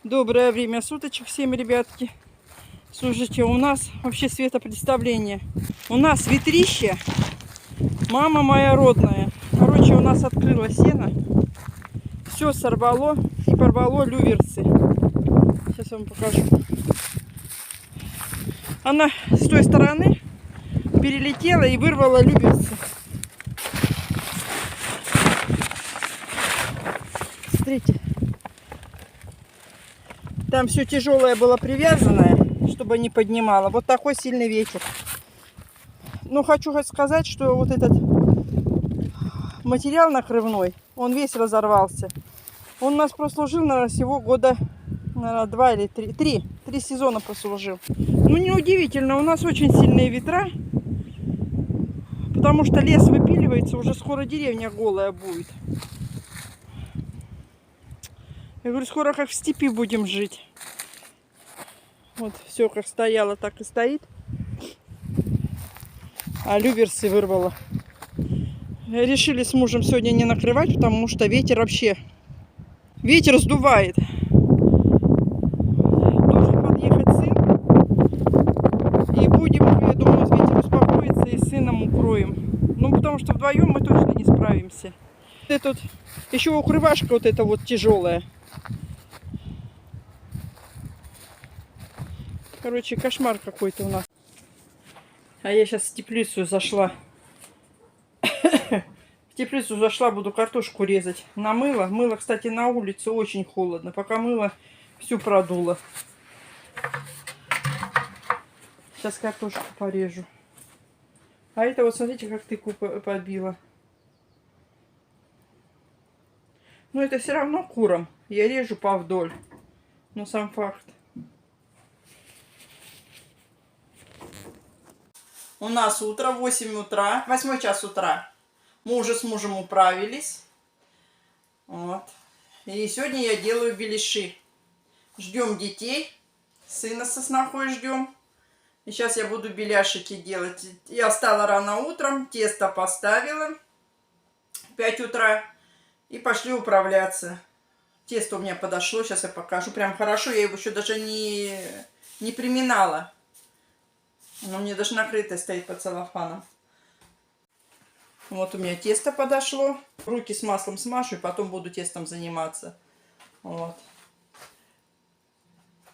Доброе время суточек всем, ребятки. Слушайте, у нас вообще светопредставление. У нас ветрище. Мама моя родная. Короче, у нас открыло сено. Все сорвало и порвало люверсы. Сейчас я вам покажу. Она с той стороны перелетела и вырвала люверсы. Смотрите. Там все тяжелое было привязанное, чтобы не поднимало. Вот такой сильный ветер. Ну, хочу сказать, что вот этот материал накрывной, он весь разорвался. Он у нас прослужил, наверное, всего года, наверное, 2 или 3. 3 сезона прослужил. Ну, неудивительно, у нас очень сильные ветра. Потому что лес выпиливается, уже скоро деревня голая будет. Я говорю, скоро как в степи будем жить. Вот все как стояло, так и стоит. А люверсы вырвало. Решили с мужем сегодня не накрывать, потому что ветер вообще... Ветер сдувает. Должен подъехать сын. И будем, я думаю, ветер успокоится и с сыном укроем. Ну, потому что вдвоем мы точно не справимся. Тут еще укрывашка вот эта вот тяжелая. Короче, кошмар какой-то у нас. А я сейчас в теплицу зашла. В теплицу зашла, буду картошку резать. Намыла. Мыло, кстати, на улице очень холодно. Пока мыло, всю продуло. Сейчас картошку порежу. А это вот, смотрите, как тыкву подбила. Но это все равно курам. Я режу повдоль. Но сам факт. У нас утро, 8 утра, 8 час утра. Мы уже с мужем управились. Вот. И сегодня я делаю беляши. Ждем детей. Сына со снохой ждем. И сейчас я буду беляшики делать. Я встала рано утром, тесто поставила. 5 утра. И пошли управляться. Тесто у меня подошло. Сейчас я покажу. Прям хорошо. Я его еще даже не приминала. Оно мне даже накрытое стоит под целлофаном. Вот у меня тесто подошло. Руки с маслом смажу и потом буду тестом заниматься. Вот.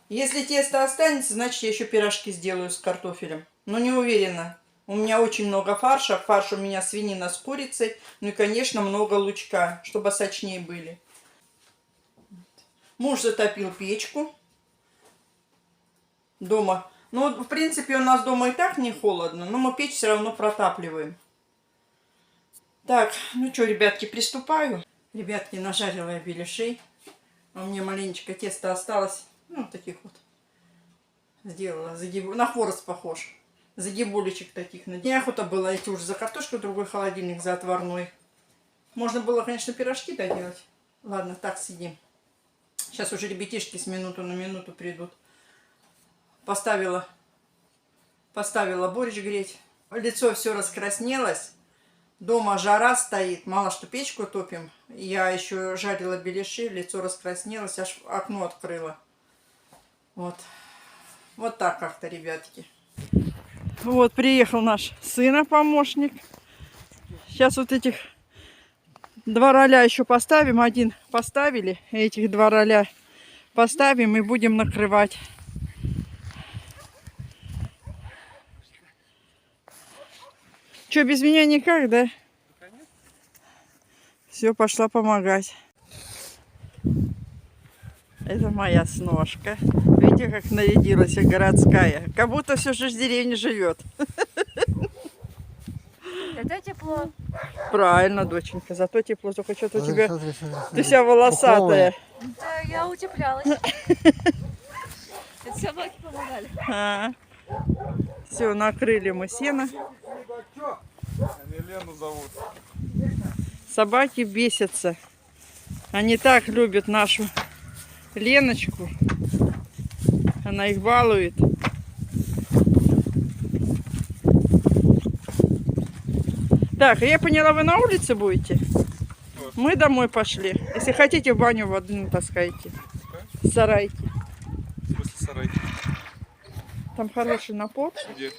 Если тесто останется, значит я еще пирожки сделаю с картофелем. Но не уверена. У меня очень много фарша. Фарш у меня свинина с курицей. Ну и, конечно, много лучка, чтобы сочнее были. Муж затопил печку. Дома. Ну, в принципе, у нас дома и так не холодно, но мы печь все равно протапливаем. Так, ну что, ребятки, приступаю. Ребятки, нажарила я беляшей. У меня маленечко теста осталось. Ну, таких вот. Сделала. На хворост похож. Загибулечек таких. Неохота было идти уже за картошкой в другой холодильник, за отварной. Можно было, конечно, пирожки доделать. Ладно, так сидим. Сейчас уже ребятишки с минуту на минуту придут. Поставила борщ греть. Лицо все раскраснелось. Дома жара стоит. Мало что печку топим. Я еще жарила беляши. Лицо раскраснелось. Аж окно открыла. Вот. Вот так как-то, ребятки. Вот приехал наш сына-помощник. Сейчас вот этих 2 роля еще поставим. Один поставили. Этих 2 роля поставим и будем накрывать. Что, без меня никак, да? Все, пошла помогать. Это моя сножка. Видите, как нарядилась городская. Как будто все же в деревне живет. Это тепло. Правильно, доченька. Зато тепло. Только что-то у тебя... Ты вся волосатая. Да, я утеплялась. Это собаки помогали. Все, накрыли мы сено. Лену зовут. Собаки бесятся. Они так любят нашу Леночку. Она их балует. Так, я поняла, вы на улице будете? Мы домой пошли. Если хотите, в баню воды натаскайте. Сарайки. В смысле сарай? Там хороший напор. Где?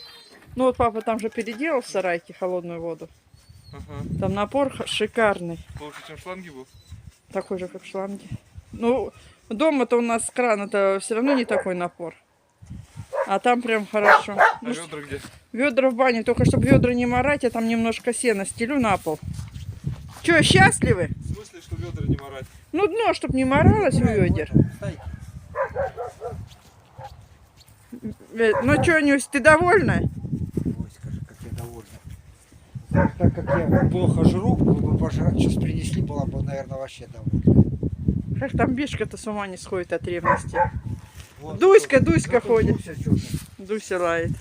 Ну вот папа там же переделал в сарайке холодную воду. Ага. Там напор шикарный. Лучше, чем шланги был? Такой же, как шланги. Ну, дома-то у нас с крана-то все равно не такой напор. А там прям хорошо. А Ну, ведра где? ведра в бане, только чтобы ведра не морать, я там немножко сена стелю на пол. Че, счастливы? В смысле, что ведра не морать? Ну, дно, чтобы не моралось у ведер. Ну что, Нюсь, ты довольна? Ой, скажи, как я довольна. Так как я плохо жру, вы бы пожрать сейчас принесли, была бы, наверное, вообще довольна. Как там Бишка-то с ума не сходит от ревности. Вот, Дуська, Дуська зато ходит. Дуся чё-то. Дуся лает.